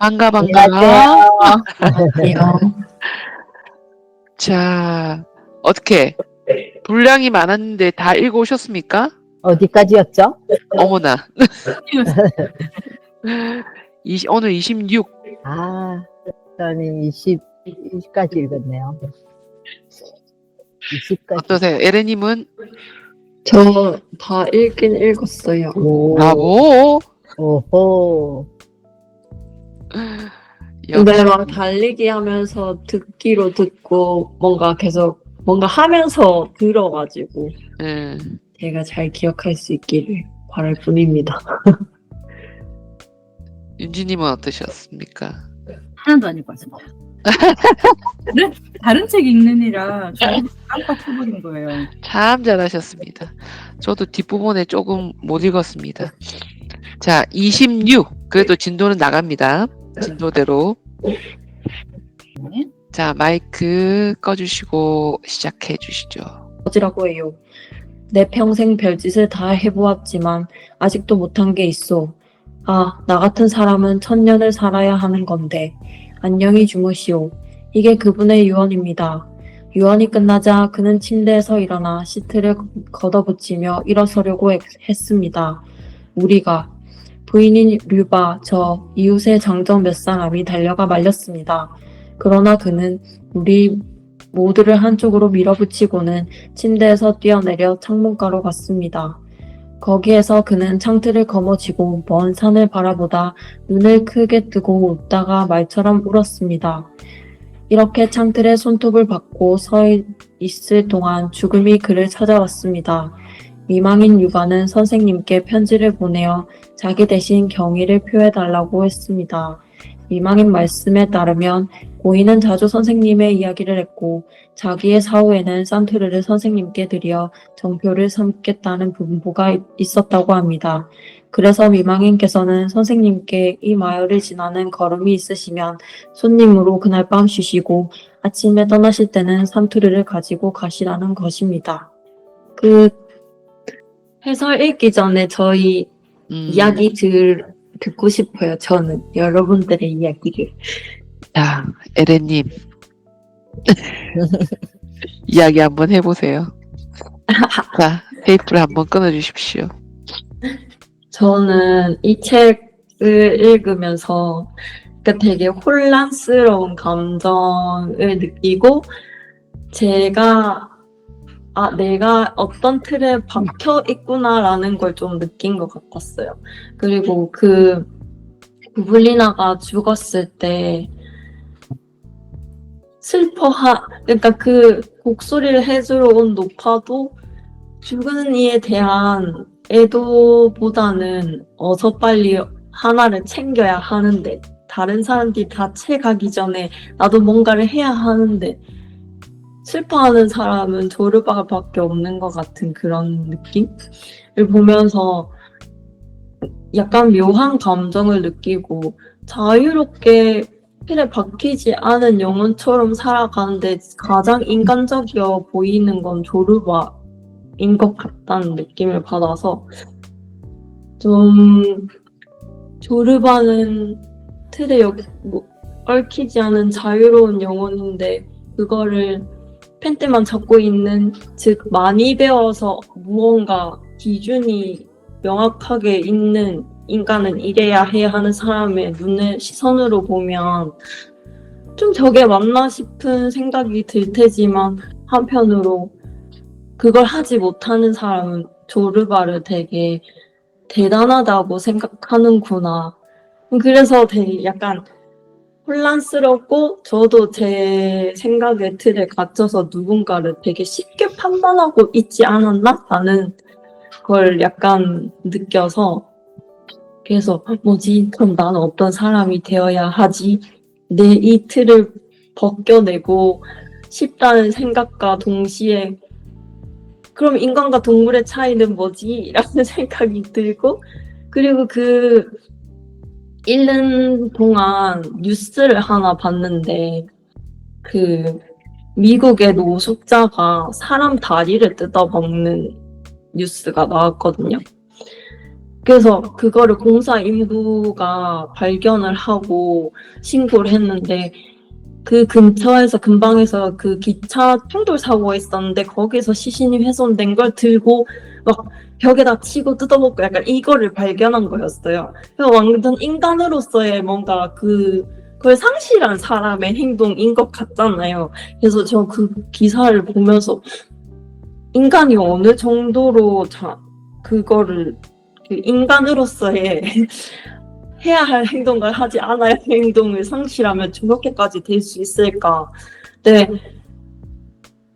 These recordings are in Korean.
반가, 안녕하세요. 반가. 안녕하세요. 자, 어떻게? 분량이 많았는데 다 읽어오셨습니까? 어디까지였죠? 어머나. 오늘 26. 아, 저는 20까지 읽었네요. 20까지. 어떠세요? 에레님은? 저 다 읽긴 읽었어요. 오, 브라보. 오호. 근데 역시. 막 달리기 하면서 듣기로 듣고 뭔가 계속 뭔가 하면서 들어가지고 제가 잘 기억할 수 있기를 바랄 뿐입니다. 윤지님은 어떠셨습니까? 하나도 안 읽었어요. 다른 책 읽느니라 저는 깜빡 해버린 거예요. 참 잘하셨습니다. 저도 뒷부분에 조금 못 읽었습니다. 자, 26. 그래도 진도는 나갑니다. 진도대로. 네. 자, 마이크 꺼주시고 시작해 주시죠. 어지라고 해요. 내 평생 별짓을 다 해보았지만 아직도 못한 게 있어. 아, 나 같은 사람은 천년을 살아야 하는 건데. 안녕히 주무시오. 이게 그분의 유언입니다. 유언이 끝나자 그는 침대에서 일어나 시트를 걷어붙이며 일어서려고 했습니다. 우리가 부인인 류바, 저, 이웃의 장정 몇 사람이 달려가 말렸습니다. 그러나 그는 우리 모두를 한쪽으로 밀어붙이고는 침대에서 뛰어내려 창문가로 갔습니다. 거기에서 그는 창틀을 거머쥐고 먼 산을 바라보다 눈을 크게 뜨고 웃다가 말처럼 울었습니다. 이렇게 창틀에 손톱을 받고 서 있을 동안 죽음이 그를 찾아왔습니다. 미망인 유가는 선생님께 편지를 보내어 자기 대신 경의를 표해달라고 했습니다. 미망인 말씀에 따르면 고인은 자주 선생님의 이야기를 했고 자기의 사후에는 산투르를 선생님께 드려 정표를 삼겠다는 분보가 있었다고 합니다. 그래서 미망인께서는 선생님께 이 마을을 지나는 걸음이 있으시면 손님으로 그날 밤 쉬시고 아침에 떠나실 때는 산투르를 가지고 가시라는 것입니다. 그 해설 읽기 전에 저희 이야기 듣고 싶어요. 저는 여러분들의 이야기를. 자, 에레님. 이야기 한번 해보세요. 자, 테이프를 한번 끊어주십시오. 저는 이 책을 읽으면서 되게 혼란스러운 감정을 느끼고 내가 어떤 틀에 박혀 있구나라는 걸 좀 느낀 것 같았어요. 그리고 그 부블리나가 죽었을 때 그러니까 그 곡소리를 해주러 온 노파도 죽은 이에 대한 애도보다는 어서 빨리 하나를 챙겨야 하는데 다른 사람들이 다 채가기 전에 나도 뭔가를 해야 하는데 슬퍼하는 사람은 조르바밖에 없는 것 같은 그런 느낌을 보면서 약간 묘한 감정을 느끼고 자유롭게 틀에 박히지 않은 영혼처럼 살아가는데 가장 인간적이어 보이는 건 조르바인 것 같다는 느낌을 받아서 좀 조르바는 틀에 얽히지 않은 자유로운 영혼인데 그거를 펜트만 잡고 있는, 즉 많이 배워서 무언가 기준이 명확하게 있는 인간은 이래야 해 하는 사람의 시선으로 보면 좀 저게 맞나 싶은 생각이 들 테지만 한편으로 그걸 하지 못하는 사람은 조르바를 되게 대단하다고 생각하는구나. 그래서 되게 약간 혼란스럽고 저도 제 생각의 틀에 갇혀서 누군가를 되게 쉽게 판단하고 있지 않았나? 라는 걸 약간 느껴서 그래서 뭐지? 그럼 나는 어떤 사람이 되어야 하지? 내 이 틀을 벗겨내고 싶다는 생각과 동시에 그럼 인간과 동물의 차이는 뭐지? 라는 생각이 들고 그리고 그 읽는 동안 뉴스를 하나 봤는데 그 미국의 노숙자가 사람 다리를 뜯어먹는 뉴스가 나왔거든요. 그래서 그거를 공사 인부가 발견을 하고 신고를 했는데 그 근처에서 근방에서 그 기차 충돌 사고가 있었는데 거기서 시신이 훼손된 걸 들고 막 벽에다 치고 뜯어먹고 약간 이거를 발견한 거였어요. 그래서 완전 인간으로서의 뭔가 그걸 상실한 사람의 행동인 것 같잖아요. 그래서 저 그 기사를 보면서 인간이 어느 정도로 그거를 그 인간으로서의 해야 할 행동을 하지 않아야 할 행동을 상실하면 저렇게까지 될 수 있을까? 네,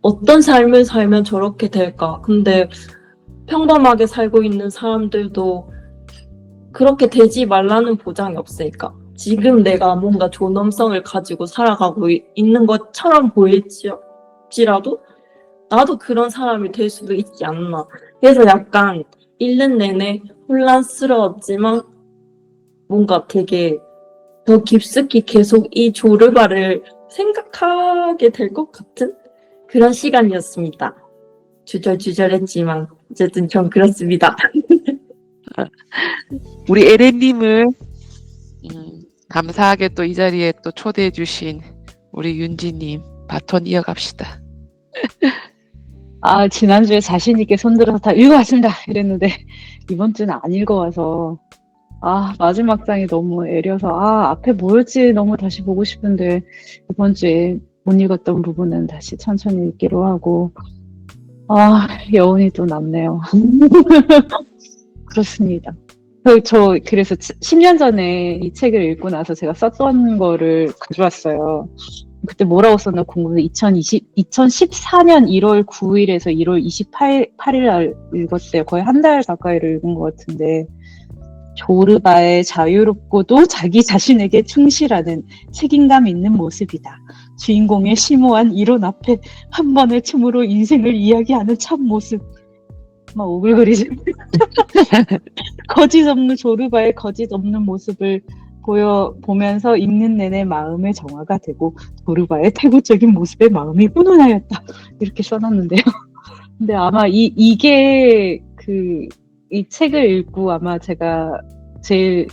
어떤 삶을 살면 저렇게 될까? 근데 평범하게 살고 있는 사람들도 그렇게 되지 말라는 보장이 없으니까 지금 내가 뭔가 존엄성을 가지고 살아가고 있는 것처럼 보일지라도 나도 그런 사람이 될 수도 있지 않나. 그래서 약간 읽는 내내 혼란스러웠지만 뭔가 되게 더 깊숙이 계속 이 조르바를 생각하게 될 것 같은 그런 시간이었습니다. 주절주절했지만 어쨌든 전 그렇습니다. 우리 에렌님을 감사하게 또 이 자리에 또 초대해 주신 우리 윤지님 바톤 이어갑시다. 아, 지난주에 자신있게 손들어서 다 읽어왔습니다. 이랬는데, 이번 주는 안 읽어와서, 마지막 장이 너무 애려서, 앞에 뭐였지 너무 다시 보고 싶은데, 이번 주에 못 읽었던 부분은 다시 천천히 읽기로 하고, 여운이 또 남네요. 그렇습니다. 그래서 10년 전에 이 책을 읽고 나서 제가 썼던 거를 가져왔어요. 그때 뭐라고 썼나 궁금해. 2014년 1월 9일에서 1월 28일 날 읽었대요. 거의 한 달 가까이를 읽은 것 같은데, 조르바의 자유롭고도 자기 자신에게 충실하는 책임감 있는 모습이다. 주인공의 심오한 이론 앞에 한 번의 춤으로 인생을 이야기하는 참 모습. 막 오글거리지. 거짓 없는 조르바의 거짓 없는 모습을 보면서 읽는 내내 마음의 정화가 되고 조르바의 태고적인 모습에 마음이 훈훈하였다. 이렇게 써놨는데요. 근데 아마 이게 이 책을 읽고 아마 제가 제일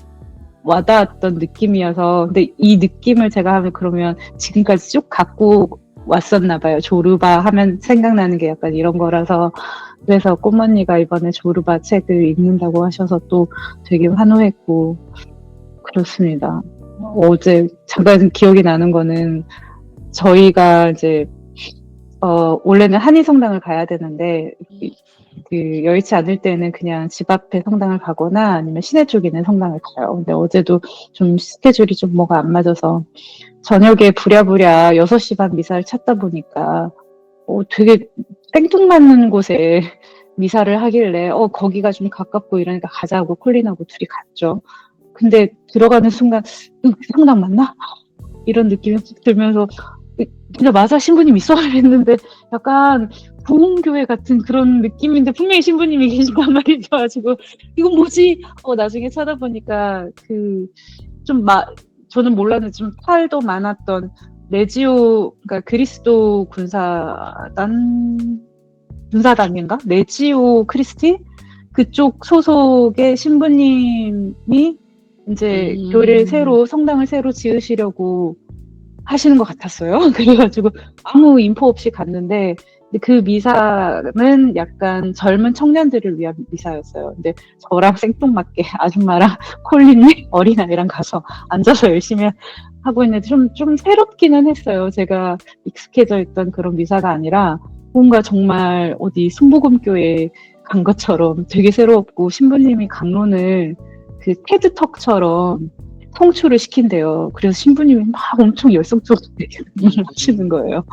와닿았던 느낌이어서, 근데 이 느낌을 제가 하면 그러면 지금까지 쭉 갖고 왔었나 봐요. 조르바 하면 생각나는 게 약간 이런 거라서. 그래서 꽃언니가 이번에 조르바 책을 읽는다고 하셔서 또 되게 환호했고 그렇습니다. 어제 잠깐 기억이 나는 거는 저희가 이제 원래는 한인성당을 가야 되는데 여의치 않을 때는 그냥 집 앞에 성당을 가거나 아니면 시내 쪽에 있는 성당을 가요. 근데 어제도 좀 스케줄이 좀 뭐가 안 맞아서 저녁에 부랴부랴 6시 반 미사를 찾다 보니까 되게 생뚱맞는 곳에 미사를 하길래 거기가 좀 가깝고 이러니까 가자고 콜린하고 둘이 갔죠. 근데 들어가는 순간 성당 맞나? 이런 느낌이 들면서 진짜 맞아 신부님 있어? 했는데 약간 부흥교회 같은 그런 느낌인데 분명히 신부님이 계시단 말이죠. 가지고 이건 뭐지? 나중에 찾아보니까 저는 몰랐는데 좀 팔도 많았던 그러니까 그리스도 군사단인가? 레지오 크리스티? 그쪽 소속의 신부님이 이제 성당을 새로 지으시려고 하시는 것 같았어요. 그래가지고 아무 인포 없이 갔는데, 그 미사는 약간 젊은 청년들을 위한 미사였어요. 근데 저랑 생뚱맞게 아줌마랑 콜린이 어린아이랑 가서 앉아서 열심히 하고 있는데 좀 새롭기는 했어요. 제가 익숙해져 있던 그런 미사가 아니라 뭔가 정말 어디 순복음교회에 간 것처럼 되게 새롭고, 신부님이 강론을 그 테드턱처럼 통출을 시킨대요. 그래서 신부님이 막 엄청 열성적으로 하시는 거예요.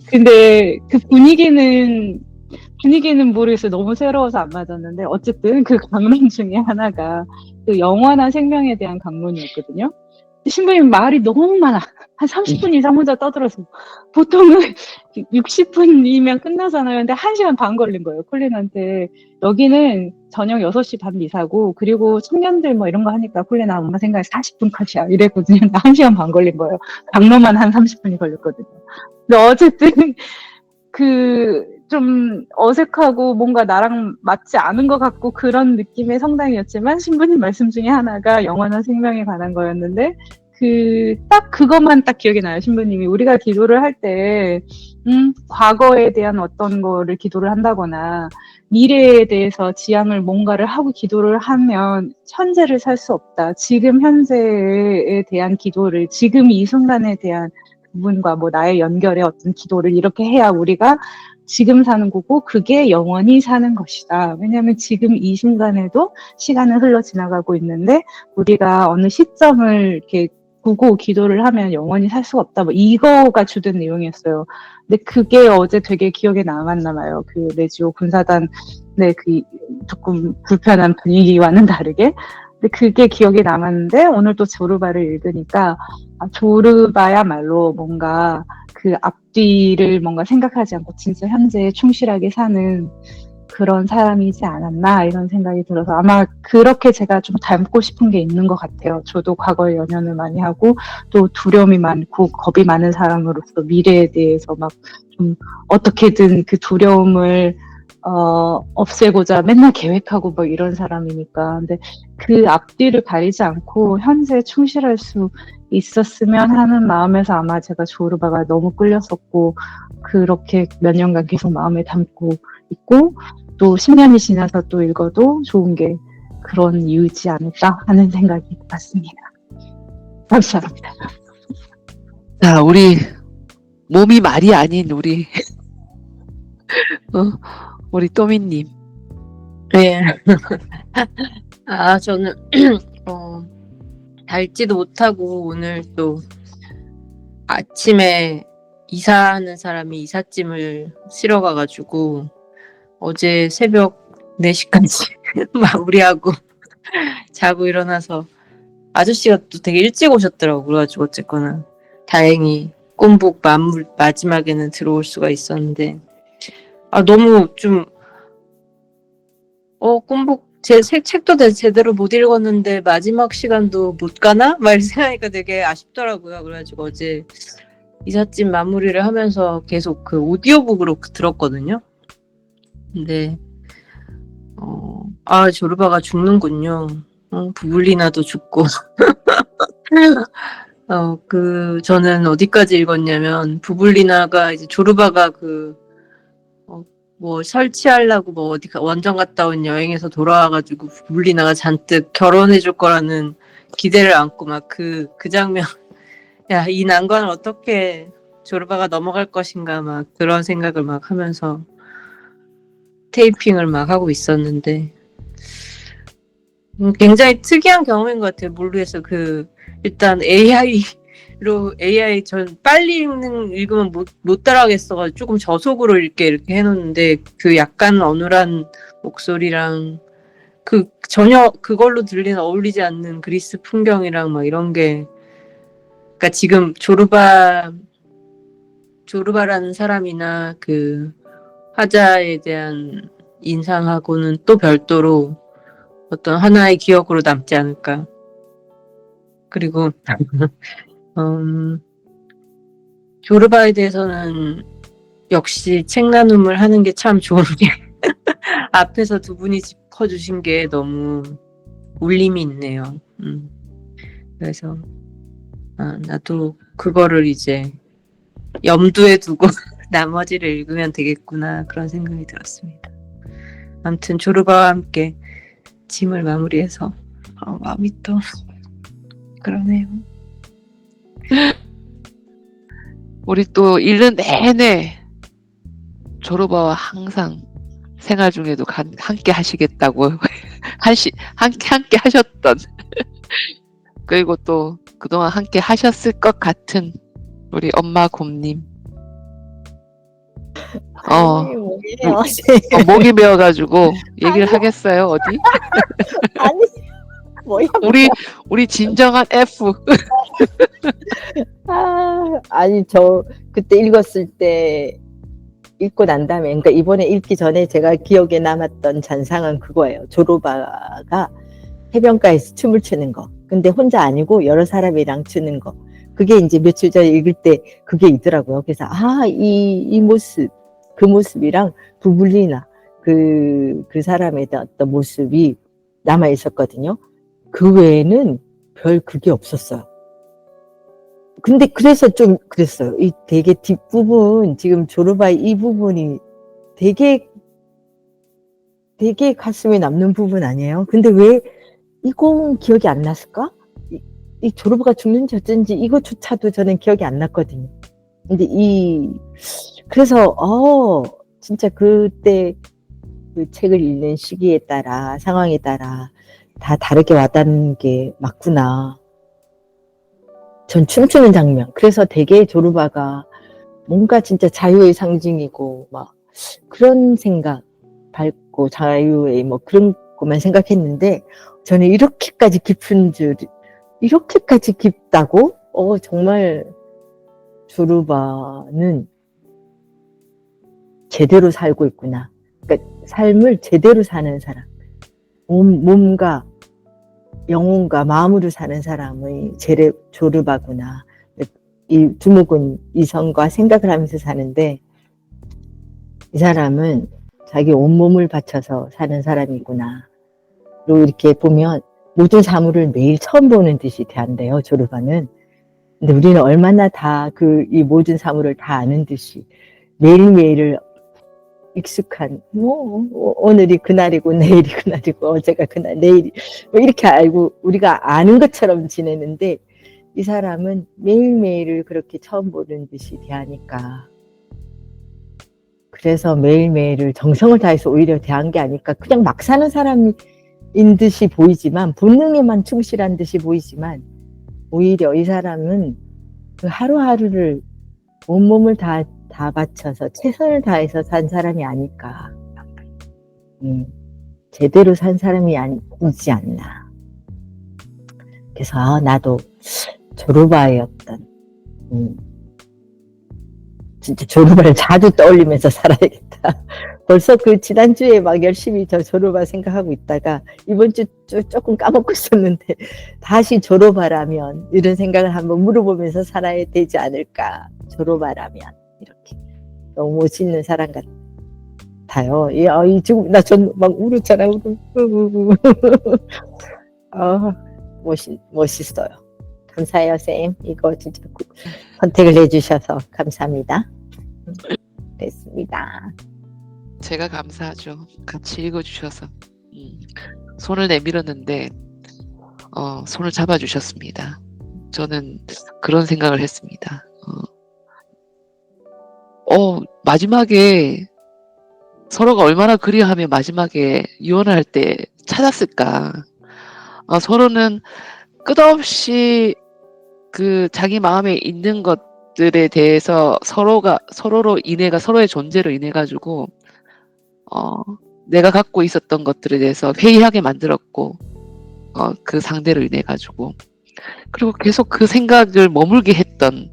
근데 그 분위기는 모르겠어요. 너무 새로워서 안 맞았는데, 어쨌든 그 강론 중에 하나가 그 영원한 생명에 대한 강론이었거든요. 신부님 말이 너무 많아. 한 30분 이상 혼자 떠들어서. 보통은 60분이면 끝나잖아요. 근데 1시간 반 걸린 거예요, 콜린한테. 여기는 저녁 6시 반 미사고, 그리고 청년들 뭐 이런 거 하니까 콜린아 엄마 생각에 40분 컷이야. 이랬거든요. 1시간 반 걸린 거예요. 강론만 한 30분이 걸렸거든요. 근데 어쨌든 좀 어색하고 뭔가 나랑 맞지 않은 것 같고 그런 느낌의 성당이었지만 신부님 말씀 중에 하나가 영원한 생명에 관한 거였는데 딱 그것만 딱 기억이 나요. 신부님이 우리가 기도를 할 때 과거에 대한 어떤 거를 기도를 한다거나 미래에 대해서 지향을 뭔가를 하고 기도를 하면 현재를 살 수 없다. 지금 현재에 대한 기도를 지금 이 순간에 대한 부분과 뭐 나의 연결의 어떤 기도를 이렇게 해야 우리가 지금 사는 거고 그게 영원히 사는 것이다. 왜냐하면 지금 이 순간에도 시간은 흘러 지나가고 있는데 우리가 어느 시점을 이렇게 보고 기도를 하면 영원히 살 수가 없다. 뭐 이거가 주된 내용이었어요. 근데 그게 어제 되게 기억에 남았나 봐요. 그 레지오 군사단 그 조금 불편한 분위기와는 다르게. 근데 그게 기억에 남았는데 오늘 또 조르바를 읽으니까 조르바야말로 뭔가 그 앞뒤를 뭔가 생각하지 않고 진짜 현재에 충실하게 사는 그런 사람이지 않았나 이런 생각이 들어서 아마 그렇게 제가 좀 닮고 싶은 게 있는 것 같아요. 저도 과거에 연연을 많이 하고 또 두려움이 많고 겁이 많은 사람으로서 미래에 대해서 막 좀 어떻게든 그 두려움을 없애고자 맨날 계획하고 뭐 이런 사람이니까. 근데 그 앞뒤를 가리지 않고 현재에 충실할 수 있었으면 하는 마음에서 아마 제가 조르바가 너무 끌렸었고 그렇게 몇 년간 계속 마음에 담고 있고 또 10년이 지나서 또 읽어도 좋은 게 그런 이유지 않을까 하는 생각이 났습니다. 감사합니다. 자, 우리 몸이 말이 아닌 우리 우리 또미님. 네. 저는 닳지도 못하고 오늘 또 아침에 이사하는 사람이 이삿짐을 실어 가가지고 어제 새벽 4시까지 마무리하고 자고 일어나서 아저씨가 또 되게 일찍 오셨더라고. 그래가지고 어쨌거나 다행히 꿈북 마지막에는 들어올 수가 있었는데 너무 좀 꿈북 책도 제대로 못 읽었는데 마지막 시간도 못 가나? 막 이런 생각하니까 되게 아쉽더라고요. 그래가지고 어제 이삿짐 마무리를 하면서 계속 그 오디오북으로 들었거든요. 근데 조르바가 죽는군요. 부블리나도 죽고. 저는 어디까지 읽었냐면 부블리나가 이제 조르바가 뭐 설치하려고 뭐 어디 원정 갔다 온 여행에서 돌아와가지고 부블리나가 잔뜩 결혼해줄 거라는 기대를 안고 막 그 장면. 야, 이 난관을 어떻게 조르바가 넘어갈 것인가 막 그런 생각을 막 하면서 테이핑을 막 하고 있었는데 굉장히 특이한 경험인 것 같아요. 모르겠어요. 일단 AI 전 빨리 읽으면 못 따라가겠어가지고 조금 저속으로 이렇게 해놓는데 그 약간 어눌한 목소리랑 전혀 그걸로 들리는 어울리지 않는 그리스 풍경이랑 막 이런 게 그러니까 지금 조르바라는 사람이나 그 화자에 대한 인상하고는 또 별도로 어떤 하나의 기억으로 남지 않을까. 그리고 조르바에 대해서는 역시 책 나눔을 하는 게 참 좋은 게 앞에서 두 분이 짚어주신 게 너무 울림이 있네요. 그래서 나도 그거를 이제 염두에 두고 나머지를 읽으면 되겠구나 그런 생각이 들었습니다. 아무튼 조르바와 함께 짐을 마무리해서 마음이 또 그러네요. 우리 또 읽는 내내 조르바와 항상 생활 중에도 함께 하시겠다고 함께 하셨던 그리고 또 그동안 함께 하셨을 것 같은 우리 엄마 곰님. 뭐예요? 목이 메어가지고 얘기를 하겠어요 어디? 아니, 뭐야? 우리 진정한 F. 아니, 저 그때 읽었을 때 읽고 난 다음에, 그러니까 이번에 읽기 전에 제가 기억에 남았던 잔상은 그거예요. 조르바가 해변가에서 춤을 추는 거. 근데 혼자 아니고 여러 사람이랑 추는 거. 그게 이제 며칠 전에 읽을 때 그게 있더라고요. 그래서 이 모습, 그 모습이랑 부블리나 그 사람의 어떤 모습이 남아 있었거든요. 그 외에는 별 그게 없었어요. 근데 그래서 좀 그랬어요. 이 되게 뒷부분, 지금 조르바의 이 부분이 되게 가슴에 남는 부분 아니에요? 근데 왜 이건 기억이 안 났을까? 이 조르바가 죽는지 어쩐지 이것조차도 저는 기억이 안 났거든요. 근데 그래서 진짜 그때 그 책을 읽는 시기에 따라, 상황에 따라 다 다르게 와닿는 게 맞구나. 전 춤추는 장면. 그래서 되게 조르바가 뭔가 진짜 자유의 상징이고 막 그런 생각, 밝고 자유의 뭐 그런 것만 생각했는데 저는 이렇게까지 깊은 이렇게까지 깊다고? 정말 조르바는 제대로 살고 있구나. 그러니까 삶을 제대로 사는 사람. 몸과 영혼과 마음으로 사는 사람의 조르바구나. 이 두목은 이성과 생각을 하면서 사는데 이 사람은 자기 온몸을 바쳐서 사는 사람이구나. 그리고 이렇게 보면 모든 사물을 매일 처음 보는 듯이 대한대요, 조르바는. 근데 우리는 얼마나 다 이 모든 사물을 다 아는 듯이 매일매일을 익숙한, 오늘이 그날이고, 내일이 그날이고, 어제가 그날, 내일이, 이렇게 알고 우리가 아는 것처럼 지내는데, 이 사람은 매일매일을 그렇게 처음 보는 듯이 대하니까. 그래서 매일매일을 정성을 다해서 오히려 대한 게 아닐까. 그냥 막 사는 사람인 듯이 보이지만, 본능에만 충실한 듯이 보이지만, 오히려 이 사람은 그 하루하루를 온몸을 다 바쳐서 최선을 다해서 산 사람이 아닐까. 제대로 산 사람이 아니지 않나. 그래서 나도 조르바의 어떤 진짜 조르바를 자주 떠올리면서 살아야겠다. 벌써 지난주에 막 열심히 저 조르바 생각하고 있다가 이번 주 조금 까먹고 있었는데 다시 조르바라면 이런 생각을 한번 물어보면서 살아야 되지 않을까. 조르바라면 이렇게 너무 멋있는 사람 같아요. 지금 전 막 울었잖아요. 멋있어요. 감사해요, 쌤. 이거 진짜 선택을 해주셔서 감사합니다. 됐습니다. 제가 감사하죠. 같이 읽어주셔서. 손을 내밀었는데 손을 잡아주셨습니다. 저는 그런 생각을 했습니다. 마지막에 서로가 얼마나 그리워하며 마지막에 유언할 때 찾았을까. 서로는 끝없이 자기 마음에 있는 것들에 대해서 서로로 인해가 서로의 존재로 인해 가지고 내가 갖고 있었던 것들에 대해서 회의하게 만들었고 그 상대로 인해 가지고 그리고 계속 그 생각을 머물게 했던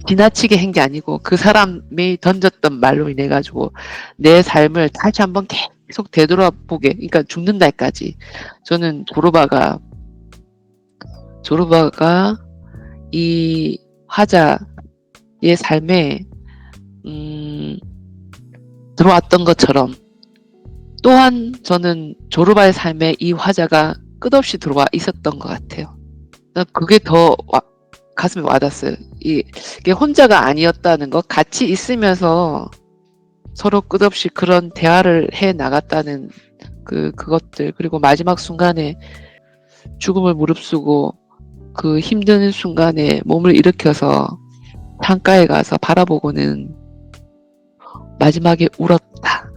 지나치게 한 게 아니고 그 사람이 던졌던 말로 인해 가지고 내 삶을 다시 한번 계속 되돌아보게, 그러니까 죽는 날까지 저는 조르바가 이 화자의 삶에 들어왔던 것처럼 또한 저는 조르바의 삶에 이 화자가 끝없이 들어와 있었던 것 같아요. 그게 더 가슴에 와닿았어요. 이게 혼자가 아니었다는 것, 같이 있으면서 서로 끝없이 그런 대화를 해 나갔다는 그것들, 그리고 마지막 순간에 죽음을 무릅쓰고 그 힘든 순간에 몸을 일으켜서 창가에 가서 바라보고는 마지막에 울었다.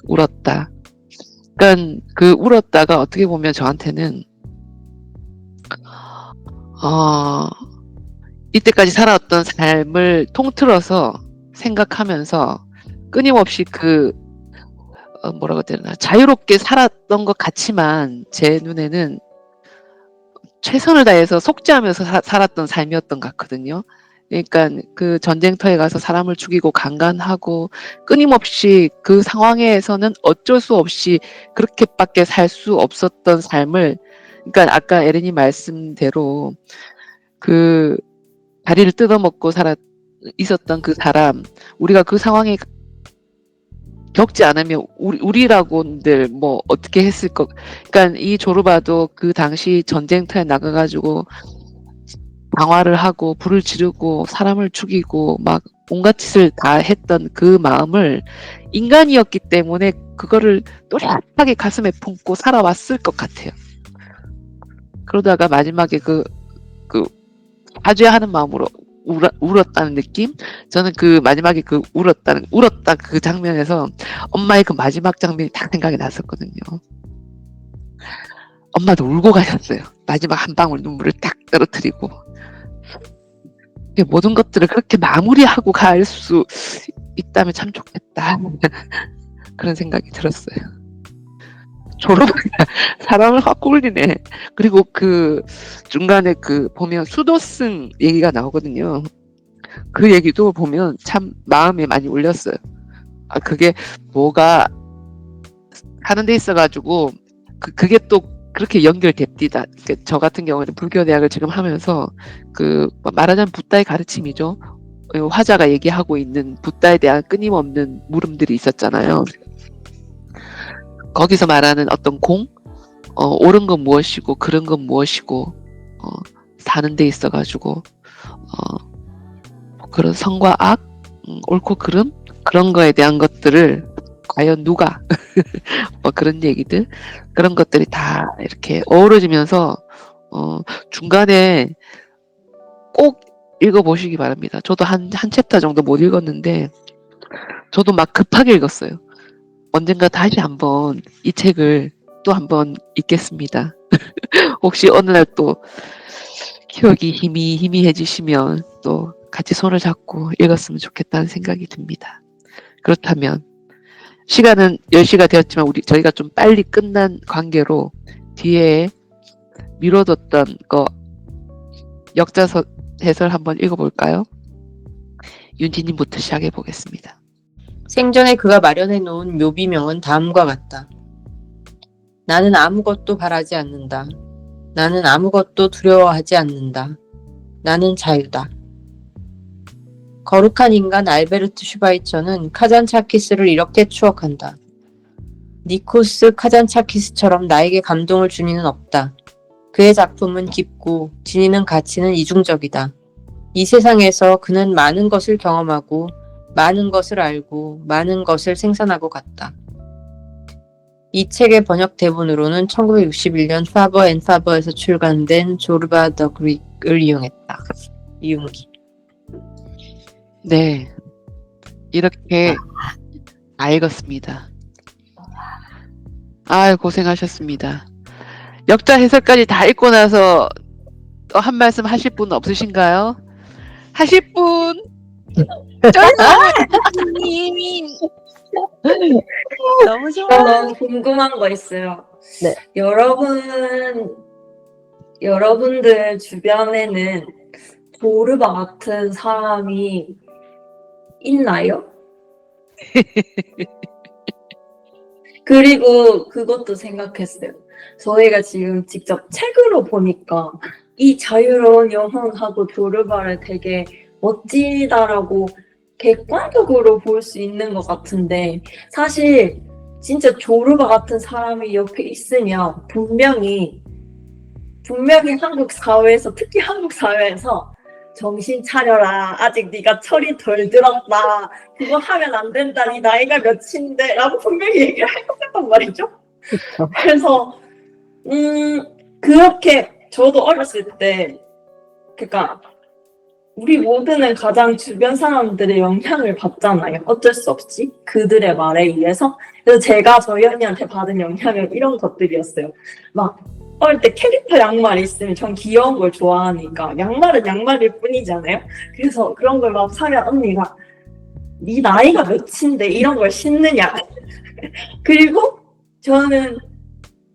울었다. 그러니까 그 울었다가 어떻게 보면 저한테는 이때까지 살아왔던 삶을 통틀어서 생각하면서 끊임없이 뭐라고 해야 되나, 자유롭게 살았던 것 같지만 제 눈에는 최선을 다해서 속죄하면서 살았던 삶이었던 것 같거든요. 그러니까 그 전쟁터에 가서 사람을 죽이고 강간하고 끊임없이 그 상황에서는 어쩔 수 없이 그렇게밖에 살 수 없었던 삶을, 그러니까 아까 에렌이 말씀대로 다리를 뜯어먹고 있었던 그 사람, 우리가 그 상황에 겪지 않으면 우리라고들 뭐 어떻게 했을 것. 그러니까 이 조르바도 그 당시 전쟁터에 나가가지고 방화를 하고 불을 지르고 사람을 죽이고 막 온갖 짓을 다 했던 그 마음을 인간이었기 때문에 그거를 또렷하게 가슴에 품고 살아왔을 것 같아요. 그러다가 마지막에 그 사죄하는 마음으로 울었다는 느낌? 저는 그 마지막에 울었다 그 장면에서 엄마의 그 마지막 장면이 딱 생각이 났었거든요. 엄마도 울고 가셨어요. 마지막 한 방울 눈물을 딱 떨어뜨리고. 모든 것들을 그렇게 마무리하고 갈 수 있다면 참 좋겠다. 그런 생각이 들었어요. 졸업하니까 사람을 확 꿀리네. 그리고 그 중간에 그 보면 수도승 얘기가 나오거든요. 그 얘기도 보면 참 마음에 많이 울렸어요. 아, 그게 뭐가 하는 데 있어가지고 그게 또 그렇게 연결됩니다. 저 같은 경우는 불교 대학을 지금 하면서 그 말하자면 붓다의 가르침이죠. 화자가 얘기하고 있는 붓다에 대한 끊임없는 물음들이 있었잖아요. 거기서 말하는 어떤 옳은 건 무엇이고 그른 건 무엇이고 사는 데 있어가지고 그런 선과 악, 옳고 그름 그런 거에 대한 것들을 과연 누가 뭐 그런 얘기들 그런 것들이 다 이렇게 어우러지면서 중간에 꼭 읽어보시기 바랍니다. 저도 한 챕터 정도 못 읽었는데 저도 막 급하게 읽었어요. 언젠가 다시 한번 이 책을 또 한번 읽겠습니다. 혹시 어느 날 또 기억이 희미해지시면 또 같이 손을 잡고 읽었으면 좋겠다는 생각이 듭니다. 그렇다면 시간은 10시가 되었지만 저희가 좀 빨리 끝난 관계로 뒤에 미뤄뒀던 거 역자 해설 한번 읽어볼까요? 윤지님부터 시작해 보겠습니다. 생전에 그가 마련해 놓은 묘비명은 다음과 같다. 나는 아무것도 바라지 않는다. 나는 아무것도 두려워하지 않는다. 나는 자유다. 거룩한 인간 알베르트 슈바이처는 카잔차키스를 이렇게 추억한다. 니코스 카잔차키스처럼 나에게 감동을 준 이는 없다. 그의 작품은 깊고 지니는 가치는 이중적이다. 이 세상에서 그는 많은 것을 경험하고 많은 것을 알고 많은 것을 생산하고 갔다. 이 책의 번역 대본으로는 1961년 파버 앤 파버에서 출간된 조르바 더 그릭을 이용했다. 이용기. 네, 이렇게 다 읽었습니다. 아, 고생하셨습니다. 역자 해설까지 다 읽고 나서 또 한 말씀 하실 분 없으신가요? 하실 분? 쩔님이 너무 좋아. 너무 궁금한 거 있어요. 네. 여러분들 주변에는 조르바 같은 사람이 있나요? 그리고 그것도 생각했어요. 저희가 지금 직접 책으로 보니까 이 자유로운 영혼하고 조르바를 되게 멋지다라고 객관적으로 볼 수 있는 것 같은데 사실 진짜 조르바 같은 사람이 옆에 있으면 분명히 한국 사회에서 특히 한국 사회에서 정신 차려라. 아직 네가 철이 덜 들었다. 그거 하면 안 된다. 네 나이가 몇인데 라고 분명히 얘기를 할 것 같단 말이죠. 그쵸. 그래서 그렇게 저도 어렸을 때 그러니까 우리 모두는 가장 주변 사람들의 영향을 받잖아요. 어쩔 수 없이 그들의 말에 의해서. 그래서 제가 저희 언니한테 받은 영향은 이런 것들이었어요. 막 어릴 때 캐릭터 양말 있으면 전 귀여운 걸 좋아하니까 양말은 양말일 뿐이잖아요. 그래서 그런 걸 막 사면 언니가 네 나이가 몇인데 이런 걸 신느냐. 그리고 저는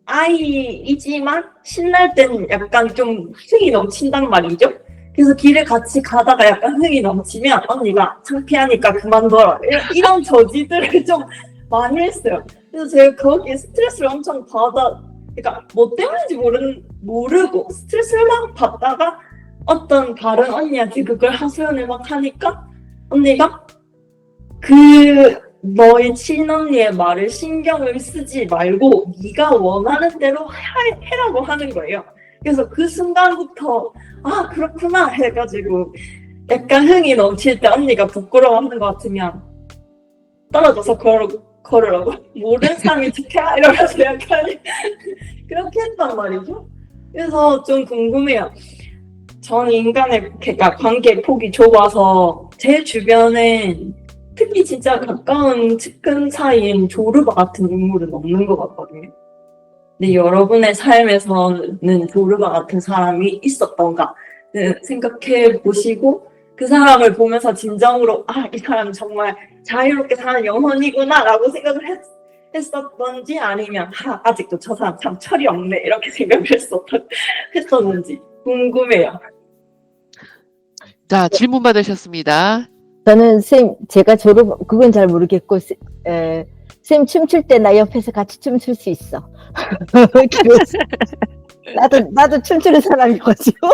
아이이지만 신날 땐 약간 좀 흥이 넘친단 말이죠. 그래서 길을 같이 가다가 약간 흥이 넘치면 언니가 창피하니까 그만둬라. 이런 저지들을 좀 많이 했어요. 그래서 제가 거기에 스트레스를 엄청 그러니까 뭐 때문인지 모르고 스트레스를 막 받다가 어떤 다른 언니한테 그걸 하소연을 막 하니까 언니가 그 너의 친언니의 말을 신경을 쓰지 말고 네가 원하는 대로 해라고 하는 거예요. 그래서 그 순간부터 아 그렇구나 해가지고 약간 흥이 넘칠 때 언니가 부끄러워하는 것 같으면 떨어져서 걸으라고 모르는 사람이 척해라 이러면서 약간 그렇게 했단 말이죠. 그래서 좀 궁금해요. 전 인간의 그러니까 관계 폭이 좁아서 제 주변엔 특히 진짜 가까운 측근 사이엔 조르바 같은 인물은 없는 것 같거든요. 근데 여러분의 삶에서는 조르바 같은 사람이 있었던가 생각해 보시고 그 사람을 보면서 진정으로 아, 이 사람 정말 자유롭게 사는 영혼이구나 라고 생각을 했었던지 아니면 아, 아직도 저 사람 참 철이 없네 이렇게 생각을 했었는지 궁금해요. 자, 질문 받으셨습니다. 저는 쌤, 제가 그건 잘 모르겠고, 쌤 춤출 때 나 옆에서 같이 춤출 수 있어. 나도 춤추는 사람이어가지고,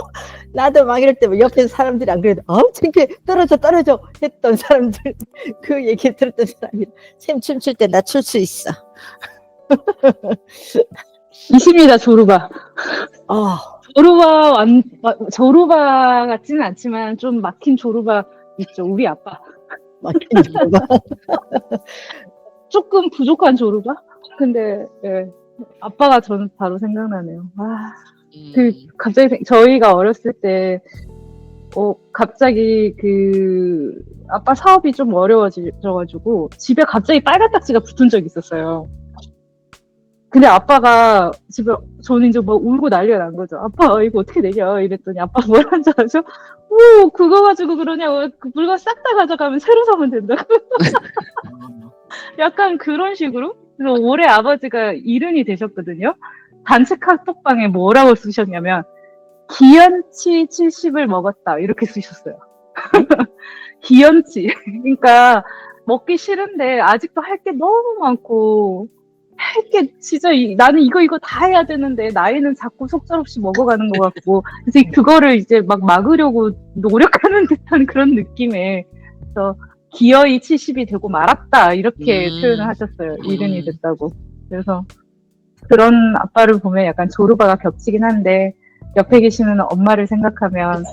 나도 막 이럴 때 옆에서 사람들이 안 그래도, 창피해, 떨어져 했던 사람들, 그 얘기 들었던 사람이, 쌤 춤출 때 나 출 수 있어. 있습니다, 조르바. 어, 조르바 같지는 않지만 좀 막힌 조르바 있죠. 우리 아빠. 막힌 조르바. 조금 부족한 조르바? 근데 예, 아빠가 저는 바로 생각나네요. 갑자기 저희가 어렸을 때 갑자기 그 아빠 사업이 좀 어려워져가지고 집에 갑자기 빨간 딱지가 붙은 적이 있었어요. 근데 아빠가 저는 이제 막 울고 난리가 난 거죠. 아빠 이거 어떻게 내냐 이랬더니 아빠 뭐라는 줄 아죠? 오 그거 가지고 그러냐고 그 물건 싹 다 가져가면 새로 사면 된다고. 약간 그런 식으로. 그래서 올해 아버지가 70이 되셨거든요. 단체 카톡방에 뭐라고 쓰셨냐면 기연치 70을 먹었다 이렇게 쓰셨어요. 기연치. 그러니까 먹기 싫은데 아직도 할 게 너무 많고 할 게 진짜 나는 이거 다 해야 되는데 나이는 자꾸 속절없이 먹어가는 것 같고 그래서 그거를 이제 막 막으려고 노력하는 듯한 그런 느낌에 그래서 기어이 70이 되고 말았다 이렇게 표현을 하셨어요. 70이 됐다고. 그래서 그런 아빠를 보면 약간 조르바가 겹치긴 한데 옆에 계시는 엄마를 생각하면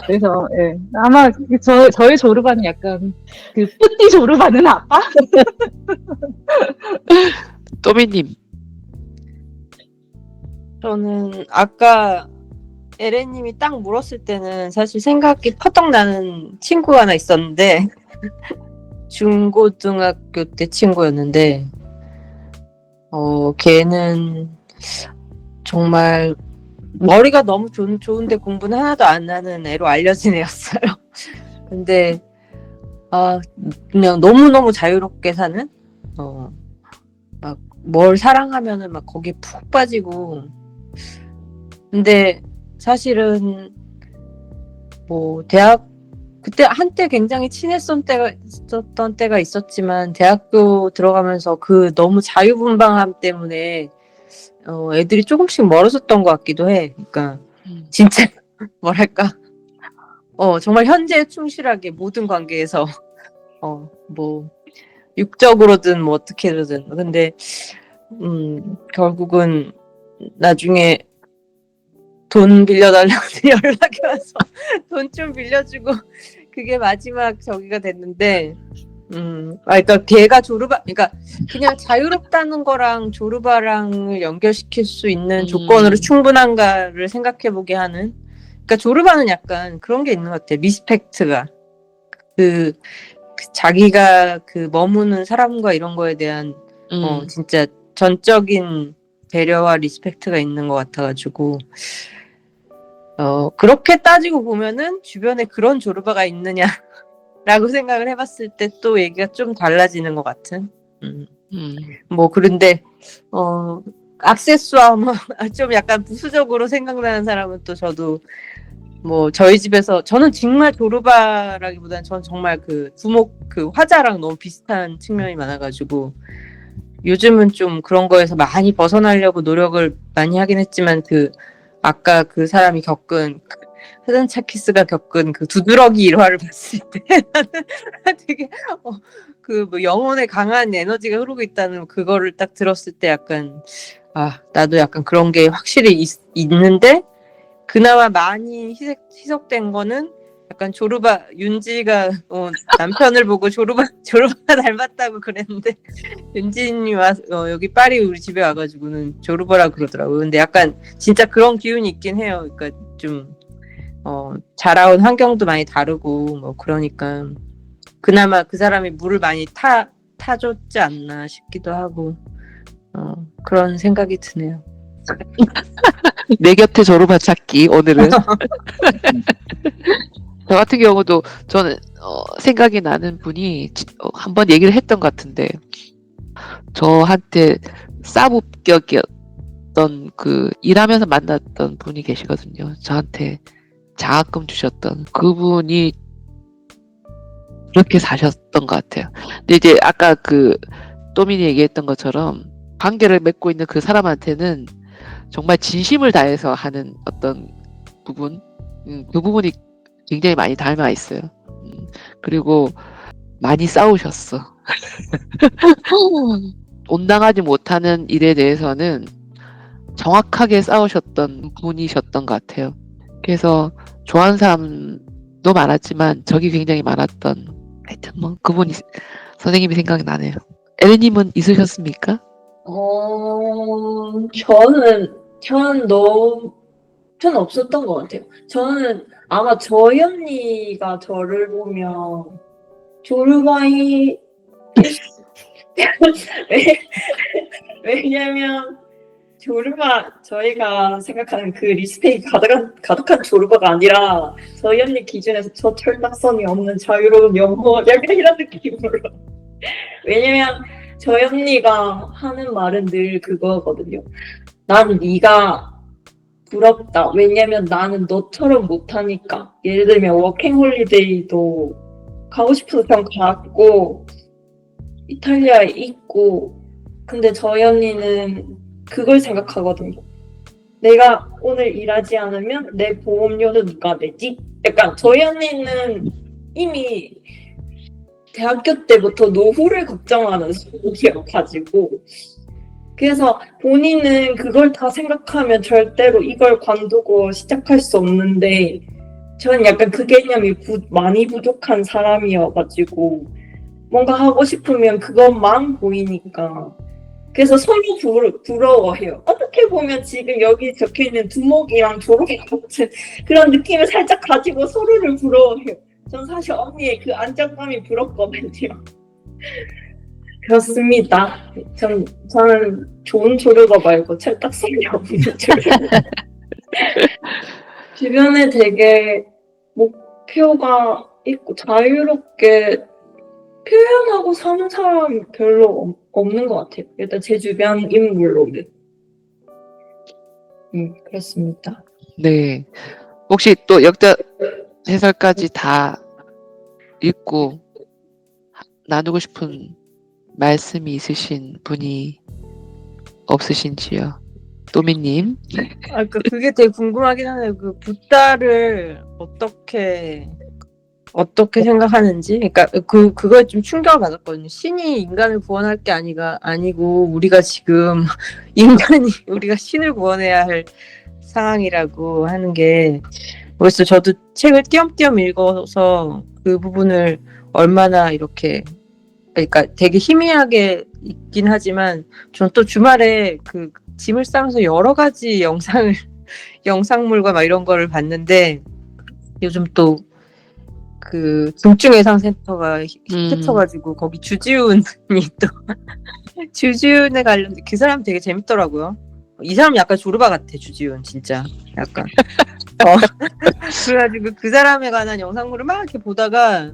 그래서 예. 아마 저의 조르바는 약간 그 뿌띠 조르바는 아빠? 또미님. 저는 아까 에레님이 딱 물었을 때는 사실 생각이 퍼덕 나는 친구가 하나 있었는데 중고등학교 때 친구였는데 걔는 정말 머리가 너무 좋은데 공부는 하나도 안 하는 애로 알려진 애였어요. 근데 그냥 너무너무 자유롭게 사는 막 뭘 사랑하면은 막 거기에 푹 빠지고 근데 사실은 뭐 그때 한때 굉장히 친했던 때가 있었지만 대학교 들어가면서 그 너무 자유분방함 때문에 애들이 조금씩 멀어졌던 것 같기도 해. 그러니까 진짜 뭐랄까 정말 현재에 충실하게 모든 관계에서 뭐 육적으로든 뭐 어떻게든 근데 결국은 나중에 돈 빌려달라고 연락이 와서 돈 좀 빌려주고 그게 마지막 저기가 됐는데 그러니까 걔가 그러니까 그냥 자유롭다는 거랑 조르바랑을 연결시킬 수 있는 조건으로 충분한가를 생각해보게 하는 그러니까 조르바는 약간 그런 게 있는 것 같아. 리스펙트가 그 자기가 그 머무는 사람과 이런 거에 대한 진짜 전적인 배려와 리스펙트가 있는 것 같아가지고 그렇게 따지고 보면은 주변에 그런 조르바가 있느냐라고 생각을 해봤을 때 또 얘기가 좀 달라지는 것 같은. 뭐 그런데 액세스와 뭐 좀 약간 부수적으로 생각나는 사람은 또 저도 뭐 저희 집에서 저는 정말 조르바라기보다는 저는 정말 그 두목 그 화자랑 너무 비슷한 측면이 많아가지고 요즘은 좀 그런 거에서 많이 벗어나려고 노력을 많이 하긴 했지만 아까 그 사람이 겪은 카잔차키스가 겪은 그 두드러기 일화를 봤을 때 나는 되게 그 뭐 영혼에 강한 에너지가 흐르고 있다는 그거를 딱 들었을 때 약간 나도 약간 그런 게 확실히 있는데 그나마 많이 희석된 거는 약간 조르바 윤지가 남편을 보고 조르바 닮았다고 그랬는데 윤지님이 여기 파리 우리 집에 와가지고는 조르바라 그러더라고요. 근데 약간 진짜 그런 기운이 있긴 해요. 그러니까 좀 자라온 환경도 많이 다르고 뭐 그러니까 그나마 그 사람이 물을 많이 타줬지 않나 싶기도 하고 그런 생각이 드네요. 내 곁에 조르바 찾기 오늘은. 저 같은 경우도 저는 생각이 나는 분이 한번 얘기를 했던 것 같은데 저한테 싸움격이었던 그 일하면서 만났던 분이 계시거든요. 저한테 장학금 주셨던 그분이 그렇게 사셨던 것 같아요. 근데 이제 아까 그 또민이 얘기했던 것처럼 관계를 맺고 있는 그 사람한테는 정말 진심을 다해서 하는 어떤 부분, 그 부분이 굉장히 많이 닮아 있어요. 그리고 많이 싸우셨어. 온당하지 못하는 일에 대해서는 정확하게 싸우셨던 분이셨던 것 같아요. 그래서 좋아하는 사람도 많았지만 적이 굉장히 많았던, 하여튼 뭐 그분이 선생님이 생각이 나네요. 에레님은 있으셨습니까? 저는 없었던 것 같아요. 저는 아마 저희 언니가 저를 보면 조르바이 왜냐면 조르바 저희가 생각하는 그 리스펙이 가득한 조르바가 아니라 저희 언니 기준에서 저 철딱선이 없는 자유로운 영혼 약간 이런 느낌으로 왜냐면 저희 언니가 하는 말은 늘 그거거든요. 난 네가 부럽다. 왜냐면 나는 너처럼 못하니까. 예를 들면 워킹홀리데이도 가고 싶어서 그냥 갔고 이탈리아에 있고 근데 저희 언니는 그걸 생각하거든요. 내가 오늘 일하지 않으면 내 보험료는 누가 내지? 약간 저희 언니는 이미 대학교 때부터 노후를 걱정하는 소리여가지고 그래서 본인은 그걸 다 생각하면 절대로 이걸 관두고 시작할 수 없는데 저는 약간 그 개념이 많이 부족한 사람이어가지고 뭔가 하고 싶으면 그것만 보이니까 그래서 서로 부러워해요. 어떻게 보면 지금 여기 적혀있는 두목이랑 조롱이 같은 그런 느낌을 살짝 가지고 서로를 부러워해요. 전 사실 언니의 그 안정감이 부럽거든요. 그렇습니다. 저는 좋은 조르바 말고 철딱선이 없는 조르바. 주변에 되게 목표가 있고 자유롭게 표현하고 사는 사람이 별로 없는 것 같아요. 일단 제 주변 인물로는. 그렇습니다. 네. 혹시 또 역자 해설까지 다 읽고 나누고 싶은 말씀이 있으신 분이 없으신지요? 또미님. 그게 되게 궁금하긴 하네요. 그 붓다를 어떻게 생각하는지. 그러니까 그거에 좀 충격을 받았거든요. 신이 인간을 구원할 게 아니고 우리가 지금 우리가 신을 구원해야 할 상황이라고 하는 게 벌써 저도 책을 띄엄띄엄 읽어서 그 부분을 얼마나 이렇게 그러니까 되게 희미하게 있긴 하지만 전 또 주말에 그 짐을 싸면서 여러 가지 영상물과 막 이런 거를 봤는데 요즘 또 그 중증예상센터가 히트쳐가지고 거기 주지훈이 또 주지훈에 관련된 그 사람 되게 재밌더라고요. 이 사람 약간 조르바 같아. 주지훈 진짜 약간 그래가지고 그 사람에 관한 영상물을 막 이렇게 보다가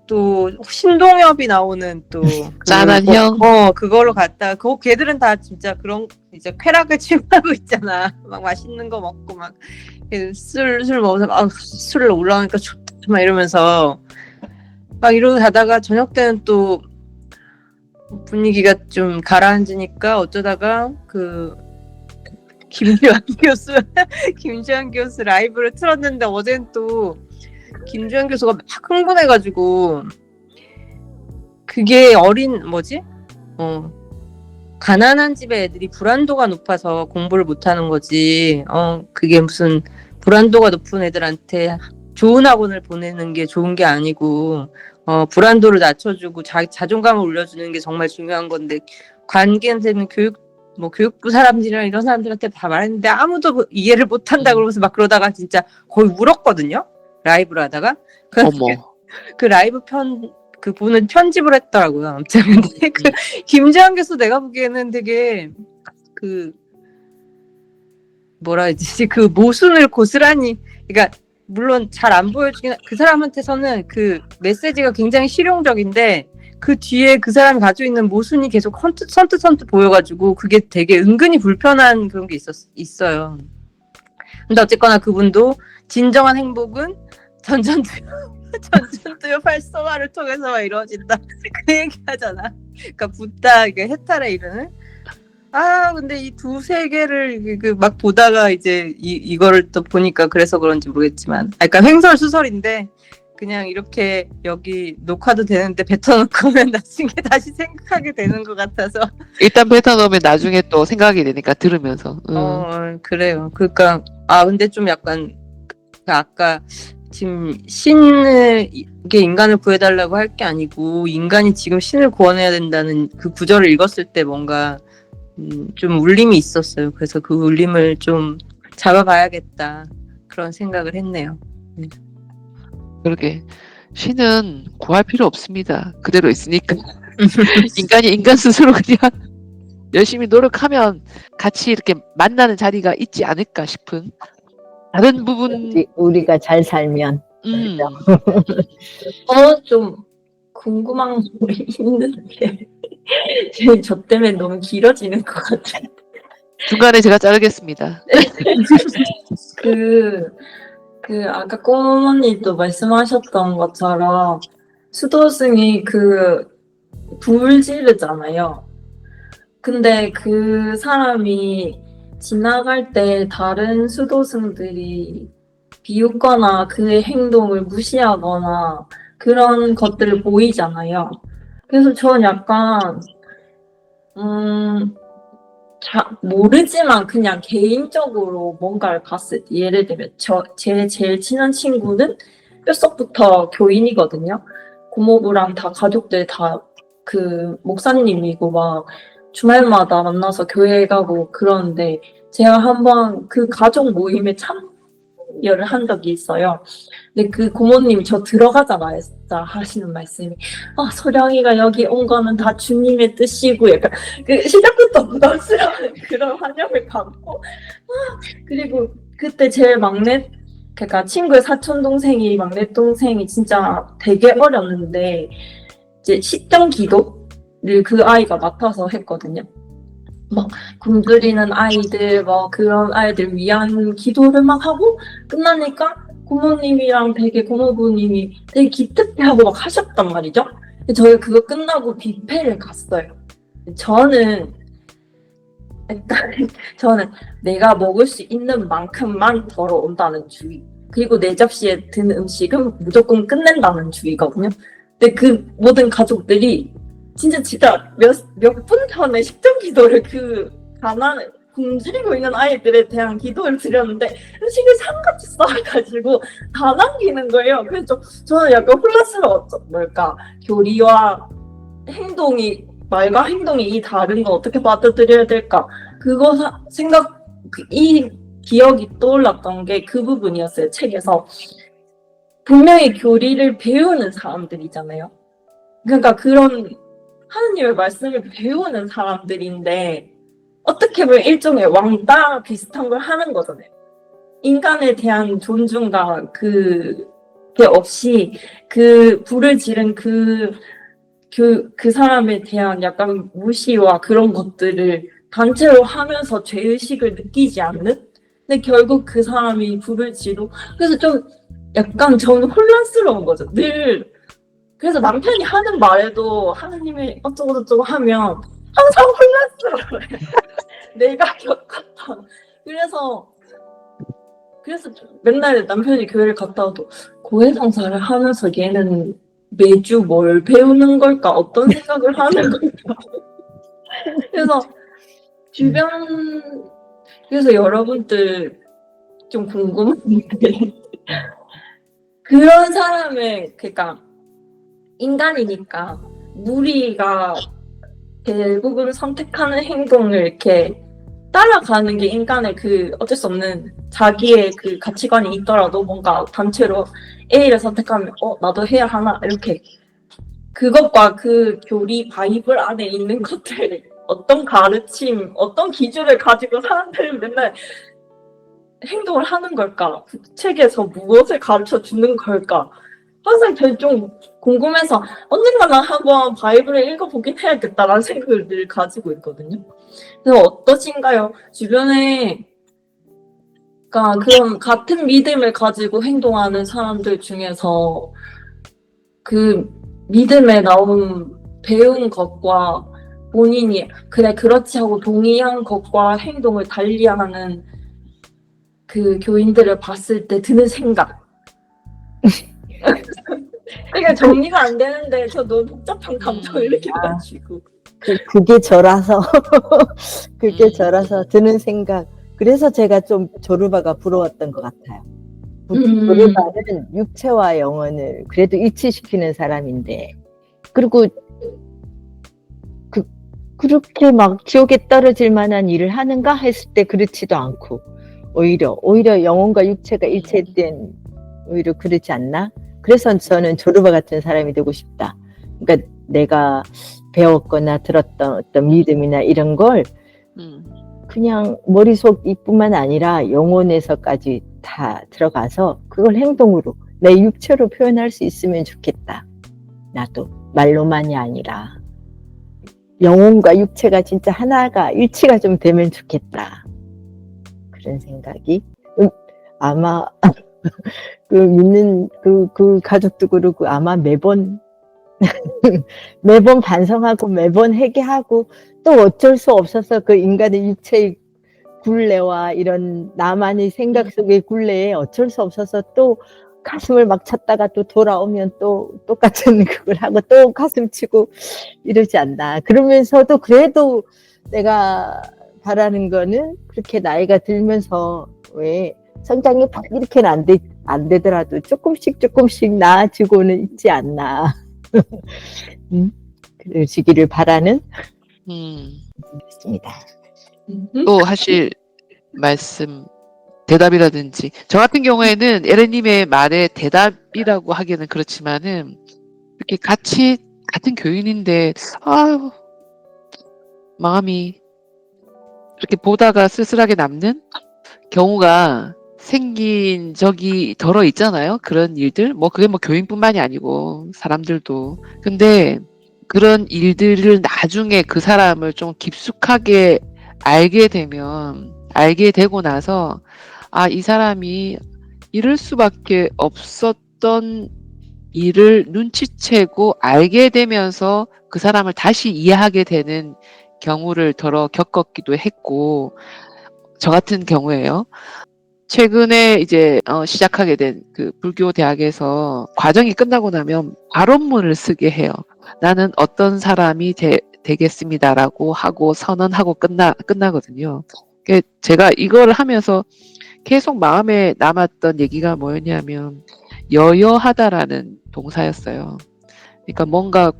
또 신동엽이 나오는 또 짠한 형. 그걸로 갔다. 걔들은 다 진짜 그런 이제 쾌락을 취하고 있잖아. 막 맛있는 거 먹고 막 술 먹어서 술을 올라오니까 좋다 막 이러면서 막 이러고 가다가 저녁 때는 또 분위기가 좀 가라앉으니까 어쩌다가 그 김주환 교수 김주환 교수 라이브를 틀었는데 어젠 또 김주환 교수가 막 흥분해가지고 그게 가난한 집의 애들이 불안도가 높아서 공부를 못하는 거지. 그게 무슨 불안도가 높은 애들한테 좋은 학원을 보내는 게 좋은 게 아니고 불안도를 낮춰주고 자존감을 올려주는 게 정말 중요한 건데 관계되는 교육부 사람들이랑 이런 사람들한테 다 말했는데 아무도 이해를 못한다 그러면서 막 그러다가 진짜 거의 울었거든요. 라이브를 하다가. 어머. 그 라이브 그 분은 편집을 했더라고요. 아무튼 근데 그 김재환 교수 내가 보기에는 되게 그 뭐라 해야 되지? 그 모순을 고스란히 그러니까 물론 잘 안 보여주긴 그 사람한테서는 그 메시지가 굉장히 실용적인데 그 뒤에 그 사람이 가지고 있는 모순이 계속 선뜻 보여가지고 그게 되게 은근히 불편한 그런 게 있어요. 근데 어쨌거나 그분도 진정한 행복은 전전두엽 활성화를 통해서 막 이루어진다. 그 얘기 하잖아. 그러니까 붓다, 이게 해탈에 이르는. 근데 이 두세 개를 막 보다가 이제 이거를 또 보니까 그래서 그런지 모르겠지만. 그러니까 횡설 수설인데 그냥 이렇게 여기 녹화도 되는데 뱉어놓고 면 나중에 다시 생각하게 되는 것 같아서. 일단 뱉어놓으면 나중에 또 생각이 되니까 들으면서. 그래요. 그러니까 근데 좀 약간 아까 지금 신을 이게 인간을 구해달라고 할 게 아니고 인간이 지금 신을 구원해야 된다는 그 구절을 읽었을 때 뭔가 좀 울림이 있었어요. 그래서 그 울림을 좀 잡아봐야겠다 그런 생각을 했네요. 그러게. 신은 구할 필요 없습니다. 그대로 있으니까. 인간이 인간 스스로 그냥 열심히 노력하면 같이 이렇게 만나는 자리가 있지 않을까 싶은 다른 부분. 우리가 잘 살면. 좀 궁금한 게 있는데 저 때문에 너무 길어지는 것 같아요. 중간에 제가 자르겠습니다. 아까 꼬모님도 말씀하셨던 것처럼 수도승이 불 지르잖아요. 근데 그 사람이 지나갈 때 다른 수도승들이 비웃거나 그의 행동을 무시하거나 그런 것들을 보이잖아요. 그래서 저는 약간 모르지만 그냥 개인적으로 뭔가를 봤을 때 예를 들면 제 제일 친한 친구는 뼛속부터 교인이거든요. 고모부랑 다 가족들 다 그 목사님이고 막 주말마다 만나서 교회 가고 그러는데 제가 한번 그 가족 모임에 참여를 한 적이 있어요. 근데 그 고모님이 저 들어가자마자 하시는 말씀이 소령이가 여기 온 거는 다 주님의 뜻이고 약간 그 시작부터 부담스러운 그런 환영을 받고 그리고 그때 제일 그러니까 친구의 사촌 동생이 막내 동생이 진짜 되게 어렸는데 이제 십정 기도를 그 아이가 맡아서 했거든요. 막 굶주리는 아이들 그런 아이들 위한 기도를 막 하고 끝나니까 고모님이랑 고모부님이 되게 기특해하고 막 하셨단 말이죠. 저희 그거 끝나고 뷔페를 갔어요. 저는 내가 먹을 수 있는 만큼만 덜어온다는 주의. 그리고 내 접시에 든 음식은 무조건 끝낸다는 주의거든요. 근데 그 모든 가족들이 진짜 몇 분 전에 십정 기도를 굶주리고 있는 아이들에 대한 기도를 드렸는데 음식을 상같이 쌓아가지고 다 남기는 거예요. 그래서 저는 약간 혼란스러웠죠. 교리와 말과 행동이 다른 거 어떻게 받아들여야 될까? 그거 이 기억이 떠올랐던 게 그 부분이었어요. 책에서. 분명히 교리를 배우는 사람들이잖아요. 그러니까 그런 하느님의 말씀을 배우는 사람들인데 어떻게 보면 일종의 왕따 비슷한 걸 하는 거잖아요. 인간에 대한 존중과 그게 없이 그 불을 지른 그 사람에 대한 약간 무시와 그런 것들을 단체로 하면서 죄의식을 느끼지 않는? 근데 결국 그 사람이 불을 지르고 그래서 좀 약간 저는 혼란스러운 거죠. 늘 그래서 남편이 하는 말에도 하느님이 어쩌고저쩌고 하면 항상 혼란스러워요. 내가 겪었던 그래서 맨날 남편이 교회를 갔다 와도 고해성사를 하면서 얘는 매주 뭘 배우는 걸까? 어떤 생각을 하는 걸까? 그래서 주변 그래서 여러분들 좀 궁금한데 그런 사람을 그러니까 인간이니까 우리가 대부분 선택하는 행동을 이렇게 따라가는 게 인간의 그 어쩔 수 없는 자기의 그 가치관이 있더라도 뭔가 단체로 A를 선택하면 나도 해야 하나 이렇게 그것과 그 교리 바이블 안에 있는 것들 어떤 가르침 어떤 기준을 가지고 사람들은 맨날 행동을 하는 걸까? 그 책에서 무엇을 가르쳐 주는 걸까? 항상 저는 좀 궁금해서 언젠가는 한번 바이블을 읽어보긴 해야겠다라는 생각을 늘 가지고 있거든요. 그래서 어떠신가요? 주변에 그러니까 그런 같은 믿음을 가지고 행동하는 사람들 중에서 그 믿음에 나온 배운 것과 본인이 그래 그렇지 하고 동의한 것과 행동을 달리하는 그 교인들을 봤을 때 드는 생각. 그러니까 정리가 안 되는데 저 너무 복잡한 감정을 이렇게 가지고. 그게 저라서 그게 저라서 드는 생각. 그래서 제가 좀 조르바가 부러웠던 것 같아요. 조르바는 육체와 영혼을 그래도 일치시키는 사람인데 그리고 그렇게 막 지옥에 떨어질 만한 일을 하는가 했을 때 그렇지도 않고 오히려 영혼과 육체가 일체된 오히려 그렇지 않나? 그래서 저는 조르바 같은 사람이 되고 싶다. 그러니까 내가 배웠거나 들었던 어떤 믿음이나 이런 걸 그냥 머릿속이뿐만 아니라 영혼에서까지 다 들어가서 그걸 행동으로 내 육체로 표현할 수 있으면 좋겠다. 나도 말로만이 아니라 영혼과 육체가 진짜 하나가 일치가 좀 되면 좋겠다. 그런 생각이 아마 그 믿는 그 가족도 그러고 아마 매번 반성하고 매번 회개하고 또 어쩔 수 없어서 그 인간의 육체의 굴레와 이런 나만의 생각 속의 굴레에 어쩔 수 없어서 또 가슴을 막 쳤다가 또 돌아오면 또 똑같은 그걸 하고 또 가슴 치고 이러지 않나. 그러면서도 그래도 내가 바라는 거는 그렇게 나이가 들면서 왜 성장이 팍 이렇게는 안 되더라도 조금씩 나아지고는 있지 않나. 그러시기를 바라는 있습니다. 또 하실 말씀 대답이라든지 저 같은 경우에는 에레님의 말에 대답이라고 하기는 그렇지만은 이렇게 같은 교인인데 아유 마음이 이렇게 보다가 쓸쓸하게 남는 경우가 생긴 적이 덜어 있잖아요. 그런 일들 그게 교인뿐만이 아니고 사람들도 근데 그런 일들을 나중에 그 사람을 좀 깊숙하게 알게 되고 나서 이 사람이 이럴 수밖에 없었던 일을 눈치채고 알게 되면서 그 사람을 다시 이해하게 되는 경우를 덜어 겪었기도 했고 저 같은 경우에요. 최근에 이제 시작하게 된 그 불교 대학에서 과정이 끝나고 나면 발언문을 쓰게 해요. 나는 어떤 사람이 되겠습니다라고 하고 선언하고 끝나거든요. 제가 이걸 하면서 계속 마음에 남았던 얘기가 뭐였냐면 여여하다라는 동사였어요. 그러니까 뭔가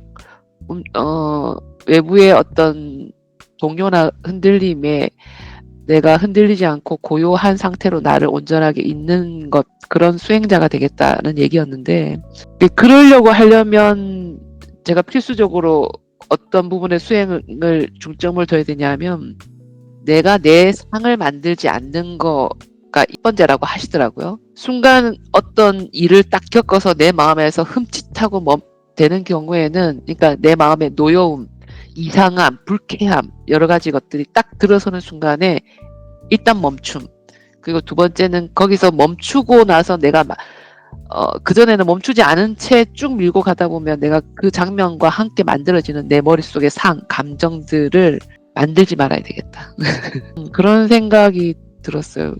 외부의 어떤 동요나 흔들림에 내가 흔들리지 않고 고요한 상태로 나를 온전하게 있는 것 그런 수행자가 되겠다는 얘기였는데 그러려고 하려면 제가 필수적으로 어떤 부분에 수행을 중점을 둬야 되냐면 내가 내 상을 만들지 않는 거가 1번째라고 하시더라고요. 순간 어떤 일을 딱 겪어서 내 마음에서 흠칫하고 되는 경우에는 그러니까 내 마음의 노여움, 이상함, 불쾌함 여러 가지 것들이 딱 들어서는 순간에 일단 멈춤. 그리고 2번째는 거기서 멈추고 나서 내가 그전에는 멈추지 않은 채 쭉 밀고 가다 보면 내가 그 장면과 함께 만들어지는 내 머릿속의 감정들을 만들지 말아야 되겠다. 그런 생각이 들었어요.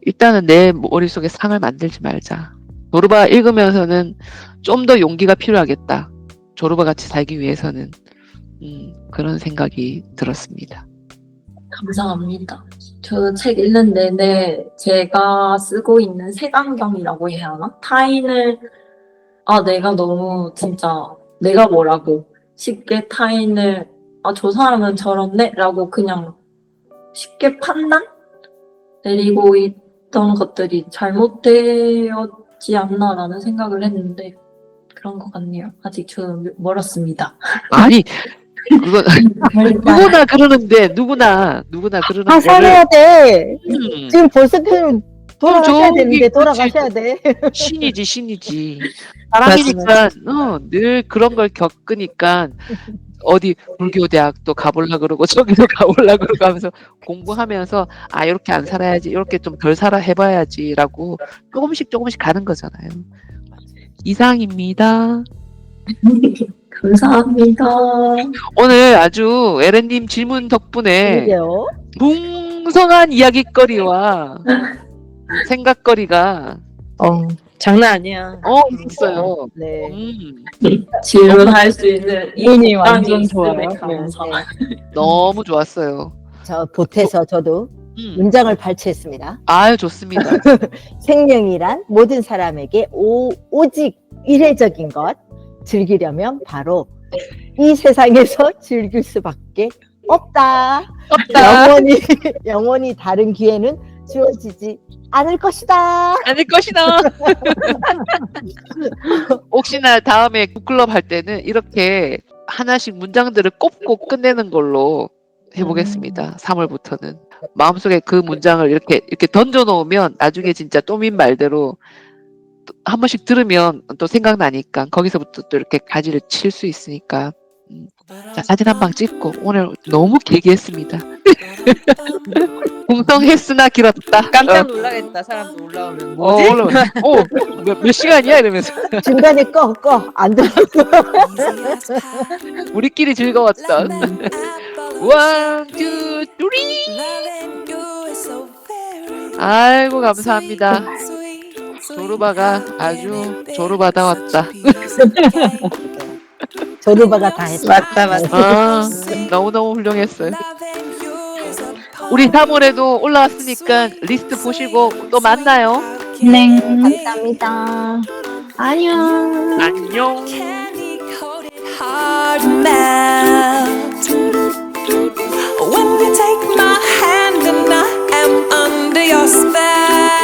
일단은 내 머릿속에 상을 만들지 말자. 조르바 읽으면서는 좀 더 용기가 필요하겠다. 조르바 같이 살기 위해서는. 그런 생각이 들었습니다. 감사합니다. 저 책 읽는 내내 제가 쓰고 있는 색안경이라고 해야 하나? 타인을, 내가 너무 진짜, 내가 뭐라고 쉽게 타인을, 저 사람은 저렇네? 라고 그냥 쉽게 판단? 내리고 있던 것들이 잘못되었지 않나라는 생각을 했는데, 그런 것 같네요. 아직 좀 멀었습니다. 아니, 그건 누구나 그러는데 누구나 그러는 거를 살아야 돼. 음, 지금 벌써 그 돌아가셔야 저기, 되는데 그치. 돌아가셔야 돼. 신이지. 사람이니까 늘 그런 걸 겪으니까 어디 불교 대학도 가보려 그러고 저기도 가보려 그러고 하면서 공부하면서 이렇게 안 살아야지, 이렇게 좀 덜 살아 해봐야지라고 조금씩 가는 거잖아요. 이상입니다. 감사합니다. 오늘 아주 에렌님 질문 덕분에 그러게요. 풍성한 이야기거리와 생각거리가 장난 아니야. 있어요. 네. 질문할 수 있는 기분이 시간이 완전 있음에 좋아요. 감사. 너무 좋았어요. 저 보태서 저도 음. 문장을 발췌했습니다. 아유, 좋습니다. 생명이란 모든 사람에게 오직 이례적인 것 즐기려면 바로 이 세상에서 즐길 수밖에 없다. 영원히 다른 기회는 주어지지 않을 것이다. 아닐 것이다. 혹시나 다음에 북클럽 할 때는 이렇게 하나씩 문장들을 꼽고 끝내는 걸로 해보겠습니다. 3월부터는. 마음속에 그 문장을 이렇게 던져 놓으면 나중에 진짜 또민 말대로 한 번씩 들으면 또 생각나니까 거기서부터 또 이렇게 가지를 칠 수 있으니까. 자, 사진 한 방 찍고 오늘 너무 길게했습니다. 풍성했으나 길었다. 깜짝 놀라겠다. 사람도 올라오면. 뭐지? 몇 시간이야 이러면서 중간에 꺼 안 들어. 우리끼리 즐거웠던 원, 투, 쓰리. 아이고 감사합니다. 조르바가 아주 조르바다웠다. 조르바가 다 했다. 맞다. 너무너무 훌륭했어요. 우리 3월에도 올라왔으니까 리스트 보시고 또 만나요. 네. 감사합니다. 안녕. 안녕. Hard melt when you take my hand and I am under your spell.